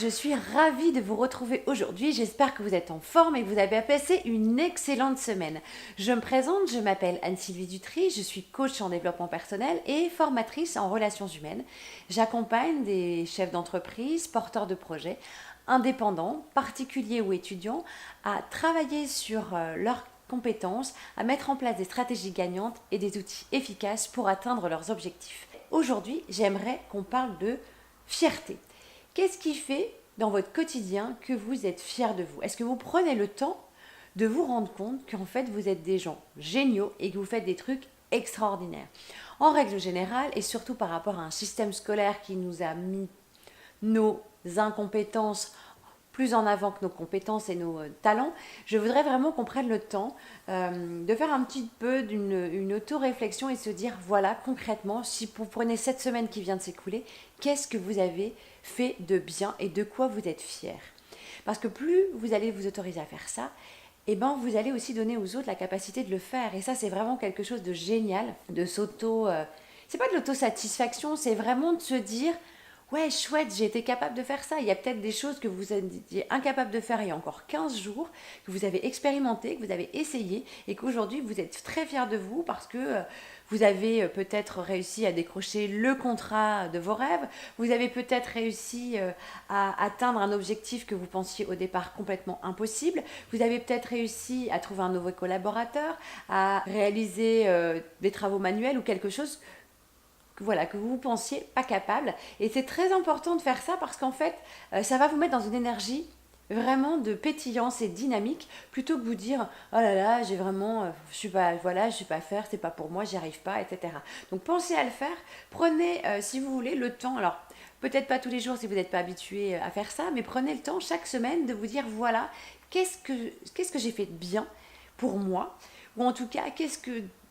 je suis ravie de vous retrouver aujourd'hui. J'espère que vous êtes en forme et que vous avez passé une excellente semaine. Je me présente, je m'appelle Anne-Sylvie Dutry, je suis coach en développement personnel et formatrice en relations humaines. J'accompagne des chefs d'entreprise, porteurs de projets, indépendants, particuliers ou étudiants à travailler sur leurs compétences, à mettre en place des stratégies gagnantes et des outils efficaces pour atteindre leurs objectifs. Aujourd'hui, j'aimerais qu'on parle de fierté. Qu'est-ce qui fait dans votre quotidien que vous êtes fier de vous? Est-ce que vous prenez le temps de vous rendre compte qu'en fait vous êtes des gens géniaux et que vous faites des trucs extraordinaires? En règle générale, et surtout par rapport à un système scolaire qui nous a mis nos incompétences plus en avant que nos compétences et nos talents, je voudrais vraiment qu'on prenne le temps de faire un petit peu d'une auto-réflexion et se dire, voilà, concrètement, si vous prenez cette semaine qui vient de s'écouler, qu'est-ce que vous avez fait de bien et de quoi vous êtes fier? Parce que plus vous allez vous autoriser à faire ça, et ben vous allez aussi donner aux autres la capacité de le faire. Et ça, c'est vraiment quelque chose de génial, de s'auto... c'est pas de l'autosatisfaction, c'est vraiment de se dire... Ouais, chouette, j'ai été capable de faire ça. Il y a peut-être des choses que vous étiez incapable de faire il y a encore 15 jours, que vous avez expérimenté, que vous avez essayé et qu'aujourd'hui vous êtes très fiers de vous parce que vous avez peut-être réussi à décrocher le contrat de vos rêves, vous avez peut-être réussi à atteindre un objectif que vous pensiez au départ complètement impossible, vous avez peut-être réussi à trouver un nouveau collaborateur, à réaliser des travaux manuels ou quelque chose que vous pensiez pas capable. Et c'est très important de faire ça parce qu'en fait, ça va vous mettre dans une énergie vraiment de pétillance et dynamique plutôt que vous dire oh là là j'ai vraiment je suis pas voilà je suis pas faire, c'est pas pour moi, j'y arrive pas, etc. Donc pensez à le faire, prenez si vous voulez le temps, alors peut-être pas tous les jours si vous n'êtes pas habitué à faire ça, mais prenez le temps chaque semaine de vous dire voilà qu'est-ce que j'ai fait de bien pour moi, ou en tout cas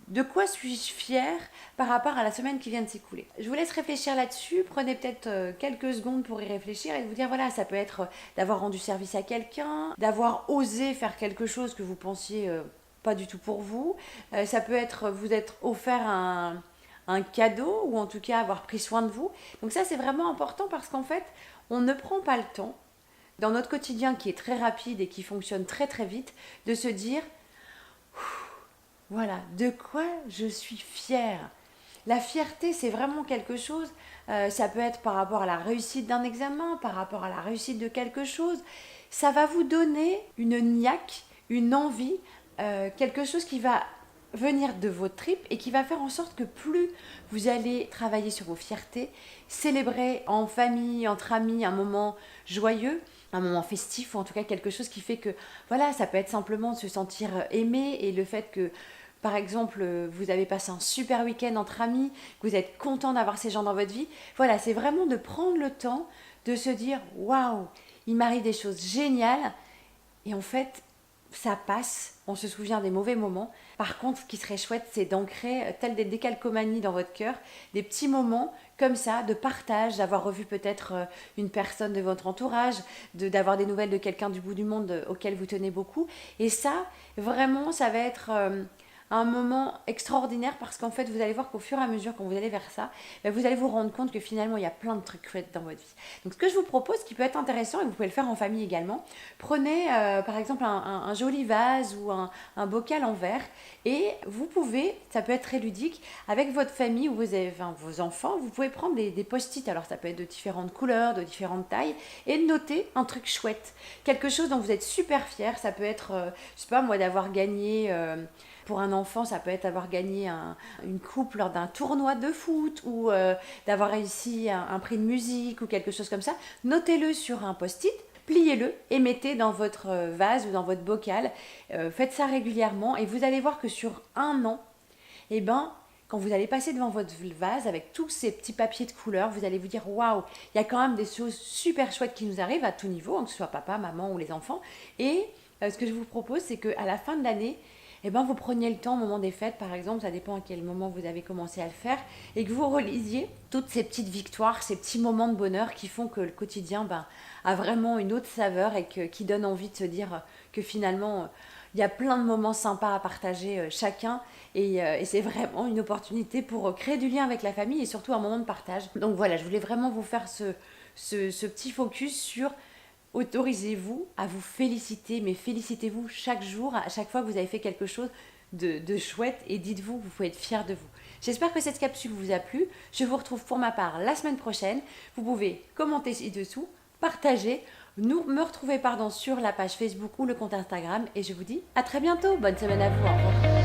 de quoi suis-je fière par rapport à la semaine qui vient de s'écouler? Je vous laisse réfléchir là-dessus, prenez peut-être quelques secondes pour y réfléchir et vous dire voilà, ça peut être d'avoir rendu service à quelqu'un, d'avoir osé faire quelque chose que vous pensiez pas du tout pour vous, ça peut être vous être offert un cadeau ou en tout cas avoir pris soin de vous. Donc ça c'est vraiment important parce qu'en fait on ne prend pas le temps dans notre quotidien qui est très rapide et qui fonctionne très très vite de se dire voilà, de quoi je suis fière. La fierté, c'est vraiment quelque chose, ça peut être par rapport à la réussite d'un examen, par rapport à la réussite de quelque chose. Ça va vous donner une niaque, une envie, quelque chose qui va venir de vos tripes et qui va faire en sorte que plus vous allez travailler sur vos fiertés, célébrer en famille, entre amis, un moment joyeux, un moment festif ou en tout cas quelque chose qui fait que voilà, ça peut être simplement de se sentir aimé et le fait que par exemple, vous avez passé un super week-end entre amis, que vous êtes content d'avoir ces gens dans votre vie. Voilà, c'est vraiment de prendre le temps de se dire waouh, il m'arrive des choses géniales et en fait, ça passe, on se souvient des mauvais moments. Par contre, ce qui serait chouette, c'est d'ancrer, tel des décalcomanies dans votre cœur, des petits moments comme ça, de partage, d'avoir revu peut-être une personne de votre entourage, d'avoir des nouvelles de quelqu'un du bout du monde auquel vous tenez beaucoup. Et ça, vraiment, ça va être un moment extraordinaire parce qu'en fait, vous allez voir qu'au fur et à mesure, quand vous allez vers ça, vous allez vous rendre compte que finalement, il y a plein de trucs chouettes dans votre vie. Donc, ce que je vous propose, qui peut être intéressant, et vous pouvez le faire en famille également, prenez par exemple un joli vase ou un bocal en verre et vous pouvez, ça peut être très ludique, avec votre famille ou vos enfants, vous pouvez prendre des post-it, alors ça peut être de différentes couleurs, de différentes tailles, et noter un truc chouette, quelque chose dont vous êtes super fier. Ça peut être, je sais pas moi, d'avoir gagné... pour un enfant, ça peut être avoir gagné une coupe lors d'un tournoi de foot ou d'avoir réussi un prix de musique ou quelque chose comme ça. Notez-le sur un post-it, pliez-le et mettez dans votre vase ou dans votre bocal. Faites ça régulièrement et vous allez voir que sur un an, eh ben, quand vous allez passer devant votre vase avec tous ces petits papiers de couleur, vous allez vous dire waouh, il y a quand même des choses super chouettes qui nous arrivent à tout niveau, que ce soit papa, maman ou les enfants. Et ce que je vous propose, c'est qu'à la fin de l'année, eh ben, vous preniez le temps au moment des fêtes, par exemple, ça dépend à quel moment vous avez commencé à le faire, et que vous relisiez toutes ces petites victoires, ces petits moments de bonheur qui font que le quotidien a vraiment une autre saveur et qui donne envie de se dire que finalement, il y a plein de moments sympas à partager chacun, et c'est vraiment une opportunité pour créer du lien avec la famille et surtout un moment de partage. Donc voilà, je voulais vraiment vous faire ce petit focus sur autorisez-vous à vous féliciter, mais félicitez-vous chaque jour, à chaque fois que vous avez fait quelque chose de chouette et dites-vous que vous pouvez être fiers de vous. J'espère que cette capsule vous a plu. Je vous retrouve pour ma part la semaine prochaine. Vous pouvez commenter ci-dessous, partager, me retrouver sur la page Facebook ou le compte Instagram et je vous dis à très bientôt. Bonne semaine à vous. Au revoir.